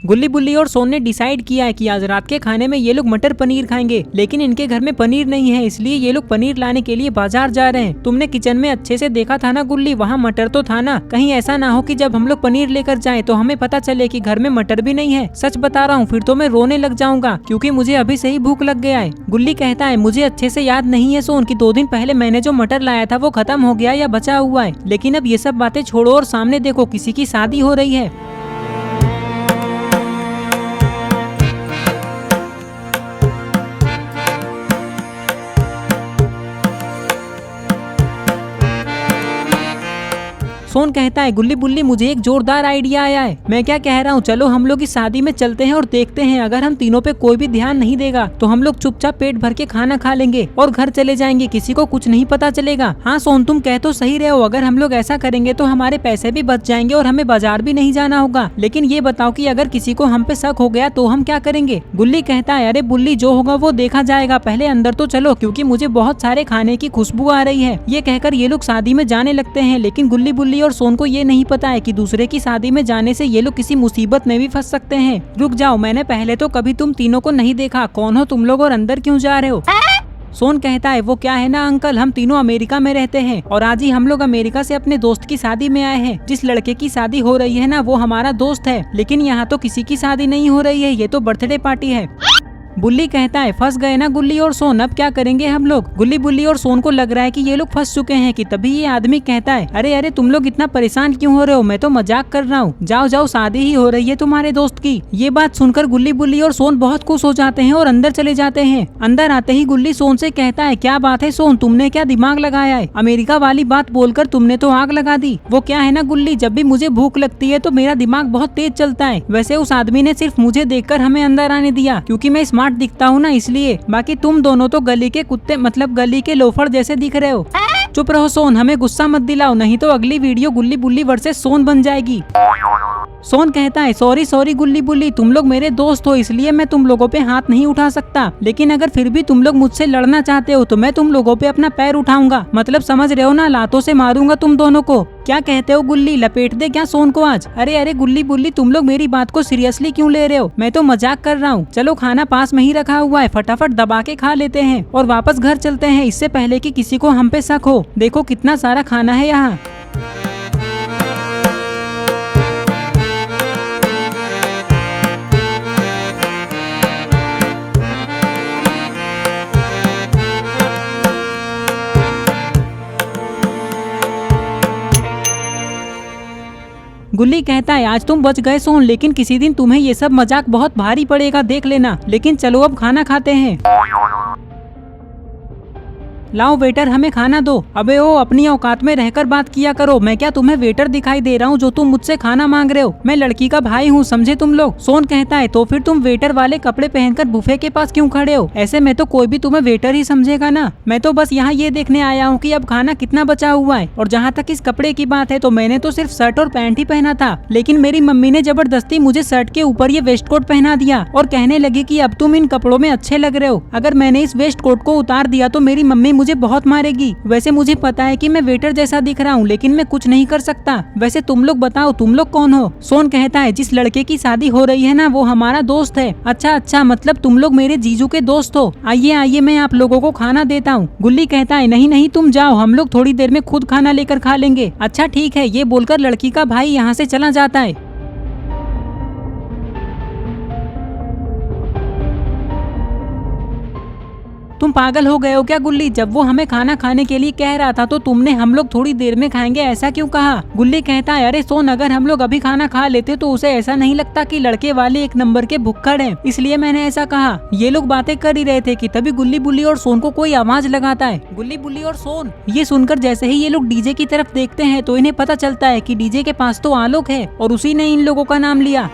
गुल्ली बुल्ली और सोन ने डिसाइड किया है कि आज रात के खाने में ये लोग मटर पनीर खाएंगे, लेकिन इनके घर में पनीर नहीं है, इसलिए ये लोग पनीर लाने के लिए बाजार जा रहे हैं। तुमने किचन में अच्छे से देखा था ना गुल्ली, वहाँ मटर तो था ना? कहीं ऐसा ना हो कि जब हम लोग पनीर लेकर जाएं तो हमें पता चले कि घर में मटर भी नहीं है। सच बता रहा हूँ, फिर तो मैं रोने लग जाऊंगा क्योंकि मुझे अभी से ही भूख लग गया है। गुल्ली कहता है मुझे अच्छे से याद नहीं है सोन कि 2 दिन पहले मैंने जो मटर लाया था वो खत्म हो गया या बचा हुआ है। लेकिन अब ये सब बातें छोड़ो और सामने देखो, किसी की शादी हो रही है। सोन कहता है गुल्ली बुल्ली मुझे एक जोरदार आइडिया आया है। मैं क्या कह रहा हूँ, चलो हम लोग इस शादी में चलते हैं और देखते हैं, अगर हम तीनों पे कोई भी ध्यान नहीं देगा तो हम लोग चुपचाप पेट भर के खाना खा लेंगे और घर चले जाएंगे, किसी को कुछ नहीं पता चलेगा। हाँ सोन तुम कह तो सही रहे हो, अगर हम लोग ऐसा करेंगे तो हमारे पैसे भी बच जाएंगे और हमें बाजार भी नहीं जाना होगा। लेकिन ये बताओ कि अगर किसी को हम पे शक हो गया तो हम क्या करेंगे? गुल्ली कहता है अरे बुल्ली जो होगा वो देखा जाएगा, पहले अंदर तो चलो क्योंकि मुझे बहुत सारे खाने की खुशबू आ रही है। ये कहकर ये लोग शादी में जाने लगते हैं, लेकिन गुल्ली बुल्ली और सोन को ये नहीं पता है कि दूसरे की शादी में जाने से ये लोग किसी मुसीबत में भी फंस सकते हैं। रुक जाओ, मैंने पहले तो कभी तुम तीनों को नहीं देखा, कौन हो तुम लोग और अंदर क्यों जा रहे हो? सोन कहता है वो क्या है ना अंकल, हम तीनों अमेरिका में रहते हैं और आज ही हम लोग अमेरिका से अपने दोस्त की शादी में आए हैं। जिस लड़के की शादी हो रही है ना वो हमारा दोस्त है, लेकिन यहाँ तो किसी की शादी नहीं हो रही है, ये तो बर्थडे पार्टी है। बुल्ली कहता है फंस गए ना गुल्ली और सोन, अब क्या करेंगे हम लोग? गुल्ली बुल्ली और सोन को लग रहा है कि ये लोग फंस चुके हैं कि तभी ये आदमी कहता है अरे अरे तुम लोग इतना परेशान क्यों हो रहे हो, मैं तो मजाक कर रहा हूँ, जाओ जाओ शादी ही हो रही है तुम्हारे दोस्त की। ये बात सुनकर गुल्ली बुल्ली और सोन बहुत खुश हो जाते हैं और अंदर चले जाते हैं। अंदर आते ही गुल्ली सोन से कहता है क्या बात है सोन, तुमने क्या दिमाग लगाया है? अमेरिका वाली बात बोलकर तुमने तो आग लगा दी। वो क्या है ना गुल्ली, जब भी मुझे भूख लगती है तो मेरा दिमाग बहुत तेज चलता है। वैसे उस आदमी ने सिर्फ मुझे देखकर हमें अंदर आने दिया क्योंकि मैं स्मार्ट दिखता हूँ ना, इसलिए। बाकी तुम दोनों तो गली के कुत्ते मतलब गली के लोफर जैसे दिख रहे हो। चुप रहो सोन, हमें गुस्सा मत दिलाओ, नहीं तो अगली वीडियो गुल्ली बुल्ली वर्सेस सोन बन जाएगी। सोन कहता है सॉरी सॉरी गुल्ली बुल्ली, तुम लोग मेरे दोस्त हो इसलिए मैं तुम लोगों पे हाथ नहीं उठा सकता, लेकिन अगर फिर भी तुम लोग मुझसे लड़ना चाहते हो तो मैं तुम लोगों पे अपना पैर उठाऊंगा, मतलब समझ रहे हो ना, लातों से मारूंगा तुम दोनों को। क्या कहते हो गुल्ली, लपेट दे क्या सोन को आज? अरे अरे गुल्ली बुल्ली तुम लोग मेरी बात को सीरियसली क्यों ले रहे हो? मैं तो मजाक कर रहा हूँ। चलो खाना पास में ही रखा हुआ है, फटाफट दबा के खा लेते हैं और वापस घर चलते हैं, इससे पहले कि किसी को हम पे शक हो। देखो कितना सारा खाना है यहाँ। गुल्ली कहता है आज तुम बच गए सोन, लेकिन किसी दिन तुम्हें ये सब मजाक बहुत भारी पड़ेगा, देख लेना। लेकिन चलो अब खाना खाते हैं। लाओ वेटर हमें खाना दो। अबे ओ अपनी औकात में रहकर बात किया करो, मैं क्या तुम्हें वेटर दिखाई दे रहा हूँ जो तुम मुझसे खाना मांग रहे हो? मैं लड़की का भाई हूँ, समझे तुम लोग? सोन कहता है तो फिर तुम वेटर वाले कपड़े पहनकर बुफे के पास क्यों खड़े हो? ऐसे में तो कोई भी तुम्हें वेटर ही समझेगा ना। मैं तो बस यहाँ ये देखने आया हूँ कि अब खाना कितना बचा हुआ है। और जहाँ तक इस कपड़े की बात है तो मैंने तो सिर्फ शर्ट और पैंट ही पहना था, लेकिन मेरी मम्मी ने जबरदस्ती मुझे शर्ट के ऊपर ये वेस्ट कोट पहना दिया और कहने लगी कि अब तुम इन कपड़ों में अच्छे लग रहे हो। अगर मैंने इस वेस्ट कोट को उतार दिया तो मेरी मम्मी मुझे बहुत मारेगी। वैसे मुझे पता है कि मैं वेटर जैसा दिख रहा हूँ, लेकिन मैं कुछ नहीं कर सकता। वैसे तुम लोग बताओ तुम लोग कौन हो? सोन कहता है जिस लड़के की शादी हो रही है ना वो हमारा दोस्त है। अच्छा अच्छा, मतलब तुम लोग मेरे जीजू के दोस्त हो। आइए आइए मैं आप लोगों को खाना देता हूँ। गुल्ली कहता है नहीं नहीं तुम जाओ, हम लोग थोड़ी देर में खुद खाना लेकर खा लेंगे। अच्छा ठीक है, ये बोलकर लड़की का भाई यहाँ से चला जाता है। तुम पागल हो गए हो क्या गुल्ली? जब वो हमें खाना खाने के लिए कह रहा था तो तुमने हम लोग थोड़ी देर में खाएंगे ऐसा क्यों कहा? गुल्ली कहता है अरे सोन, अगर हम लोग अभी खाना खा लेते तो उसे ऐसा नहीं लगता कि लड़के वाले एक नंबर के भुक्कड़ हैं, इसलिए मैंने ऐसा कहा। ये लोग बातें कर ही रहे थे कि तभी गुल्ली बुल्ली और सोन को कोई आवाज लगाता है। गुल्ली बुल्ली और सोन ये सुनकर जैसे ही ये लोग डीजे की तरफ देखते हैं तो इन्हें पता चलता है कि डीजे के पास तो आलोक है और उसी ने इन लोगों का नाम लिया।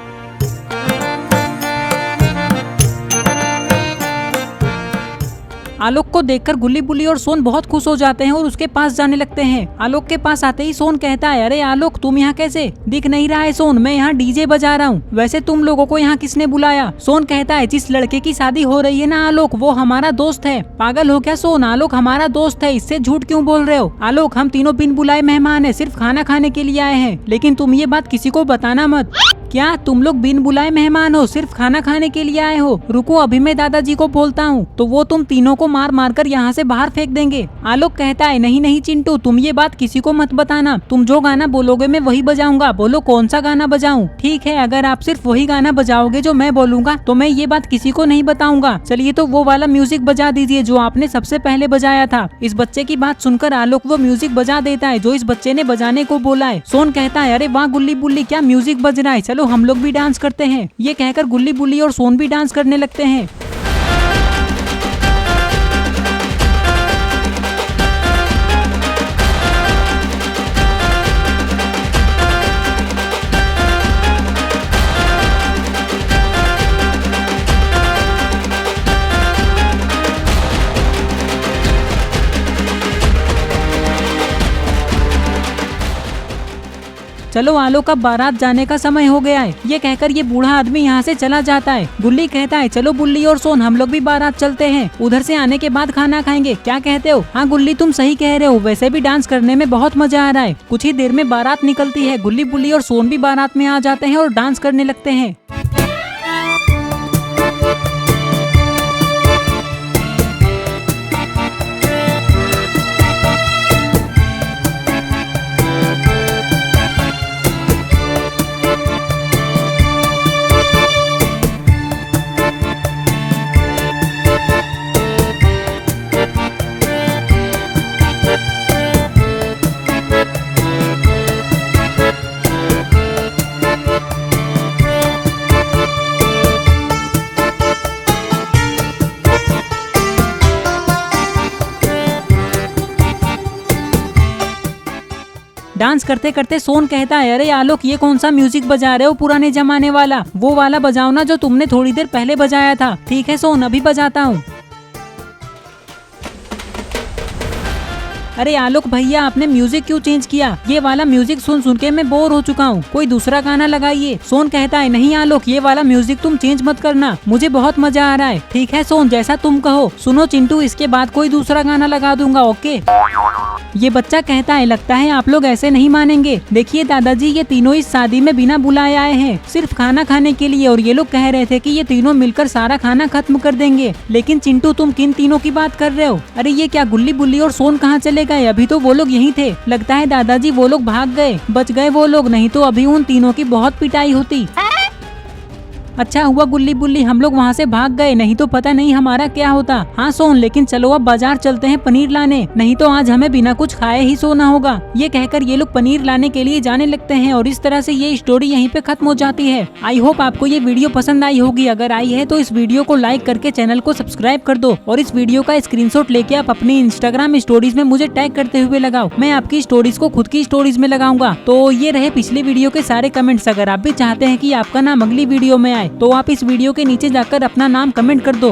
आलोक को देखकर गुल्ली बुल्ली और सोन बहुत खुश हो जाते हैं और उसके पास जाने लगते हैं। आलोक के पास आते ही सोन कहता है अरे आलोक तुम यहाँ कैसे? दिख नहीं रहा है सोन, मैं यहाँ डीजे बजा रहा हूँ। वैसे तुम लोगों को यहाँ किसने बुलाया? सोन कहता है जिस लड़के की शादी हो रही है ना आलोक, वो हमारा दोस्त है। पागल हो क्या सोन? आलोक हमारा दोस्त है, इससे झूठ क्यों बोल रहे हो? आलोक हम तीनों बिन बुलाए मेहमान है, सिर्फ खाना खाने के लिए आए हैं, लेकिन तुम ये बात किसी को बताना मत। क्या तुम लोग बिन बुलाए मेहमान हो, सिर्फ खाना खाने के लिए आए हो? रुको अभी मैं दादाजी को बोलता हूँ, तो वो तुम तीनों को मार मार कर यहाँ से बाहर फेंक देंगे। आलोक कहता है नहीं नहीं चिंटू, तुम ये बात किसी को मत बताना, तुम जो गाना बोलोगे मैं वही बजाऊंगा। बोलो कौन सा गाना बजाऊं? ठीक है, अगर आप सिर्फ वही गाना बजाओगे जो मैं बोलूंगा तो मैं ये बात किसी को नहीं बताऊंगा। चलिए तो वो वाला म्यूजिक बजा दीजिए जो आपने सबसे पहले बजाया था। इस बच्चे की बात सुनकर आलोक वो म्यूजिक बजा देता है जो इस बच्चे ने बजाने को बोला है। सोन कहता है अरे वाह गुल्ली बुल्ली, क्या म्यूजिक बज रहा है, चलो हम लोग भी डांस करते हैं। ये कहकर गुल्ली बुल्ली और सोन भी डांस करने लगते हैं। चलो आलोक अब बारात जाने का समय हो गया है। ये कहकर ये बूढ़ा आदमी यहाँ से चला जाता है। गुल्ली कहता है चलो बुल्ली और सोन हम लोग भी बारात चलते हैं, उधर से आने के बाद खाना खाएंगे, क्या कहते हो? हाँ गुल्ली तुम सही कह रहे हो, वैसे भी डांस करने में बहुत मजा आ रहा है। कुछ ही देर में बारात निकलती है। गुल्ली बुल्ली और सोन भी बारात में आ जाते हैं और डांस करने लगते हैं। डांस करते करते सोन कहता है अरे आलोक ये कौन सा म्यूजिक बजा रहे हो पुराने जमाने वाला? वो वाला बजाओ ना जो तुमने थोड़ी देर पहले बजाया था। ठीक है सोन अभी बजाता हूँ। अरे आलोक भैया आपने म्यूजिक क्यों चेंज किया? ये वाला म्यूजिक सुन सुन के मैं बोर हो चुका हूँ, कोई दूसरा गाना लगाइए। सोन कहता है नहीं आलोक ये वाला म्यूजिक तुम चेंज मत करना, मुझे बहुत मजा आ रहा है। ठीक है सोन जैसा तुम कहो। सुनो चिंटू इसके बाद कोई दूसरा गाना लगा दूंगा, ओके? ये बच्चा कहता है लगता है आप लोग ऐसे नहीं मानेंगे। देखिए दादाजी ये तीनों इस शादी में बिना बुलाए आए हैं, सिर्फ खाना खाने के लिए, और ये लोग कह रहे थे कि ये तीनों मिलकर सारा खाना खत्म कर देंगे। लेकिन चिंटू तुम किन तीनों की बात कर रहे हो? अरे ये क्या गुल्ली बुल्ली और सोन कहाँ चले गए? अभी तो वो लोग यहीं थे। लगता है दादाजी वो लोग भाग गए, बच गए वो लोग, नहीं तो अभी उन तीनों की बहुत पिटाई होती। अच्छा हुआ गुल्ली बुल्ली हम लोग वहाँ से भाग गए, नहीं तो पता नहीं हमारा क्या होता। हाँ सोन लेकिन चलो अब बाजार चलते हैं पनीर लाने, नहीं तो आज हमें बिना कुछ खाए ही सोना होगा। ये कहकर ये लोग पनीर लाने के लिए जाने लगते हैं और इस तरह से ये स्टोरी यहीं पे खत्म हो जाती है। आई होप आपको ये वीडियो पसंद आई होगी। अगर आई है तो इस वीडियो को लाइक करके चैनल को सब्सक्राइब कर दो और इस वीडियो का स्क्रीनशॉट लेके आप अपनी इंस्टाग्राम स्टोरीज में मुझे टैग करते हुए लगाओ। मैं आपकी स्टोरीज को खुद की स्टोरीज में लगाऊंगा। तो ये रहे पिछले वीडियो के सारे कमेंट्स। अगर आप भी चाहते हैं कि आपका नाम अगली वीडियो में आए तो आप इस वीडियो के नीचे जाकर अपना नाम कमेंट कर दो।